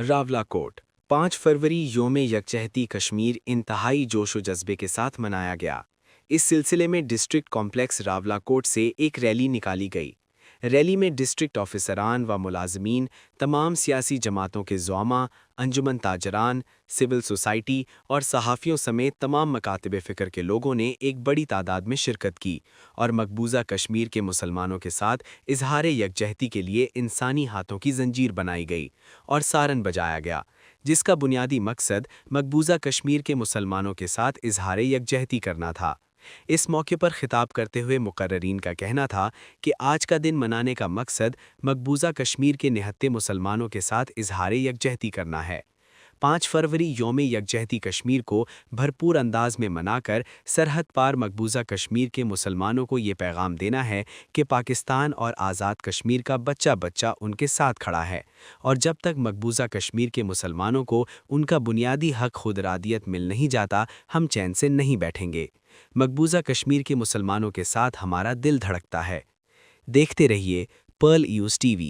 रावलाकोट 5 फरवरी योम यकजहती कश्मीर इंतहाई जोश व जज्बे के साथ मनाया गया। इस सिलसिले में डिस्ट्रिक्ट कॉम्प्लेक्स रावलाकोट से एक रैली निकाली गई। रैली में डिस्ट्रिक्ट ऑफिसरान व मुलाजमीन, तमाम सियासी जमातों के ज़ुआमा, अंजुमन ताजरान, सिविल सोसाइटी और सहाफ़ियों समेत तमाम मकातब फ़िक्र के लोगों ने एक बड़ी तादाद में शिरकत की और मकबूजा कश्मीर के मुसलमानों के साथ इजहार यकजहती के लिए इंसानी हाथों की जंजीर बनाई गई और सारन बजाया गया, जिसका बुनियादी मकसद मकबूजा कश्मीर के मुसलमानों के साथ इजहार यकजहती करना था। इस मौके पर खिताब करते हुए मुकर्ररीन का कहना था कि आज का दिन मनाने का मकसद मकबूजा कश्मीर के निहत्ते मुसलमानों के साथ इजहार यकजहती करना है। 5 फरवरी योम यकजहती कश्मीर को भरपूर अंदाज में मनाकर सरहद पार मकबूजा कश्मीर के मुसलमानों को ये पैगाम देना है कि पाकिस्तान और आज़ाद कश्मीर का बच्चा बच्चा उनके साथ खड़ा है और जब तक मकबूजा कश्मीर के मुसलमानों को उनका बुनियादी हक खुद इरादियत मिल नहीं जाता, हम चैन से नहीं बैठेंगे। मकबूजा कश्मीर के मुसलमानों के साथ हमारा दिल धड़कता है। देखते रहिए पर्ल न्यूज़ टीवी।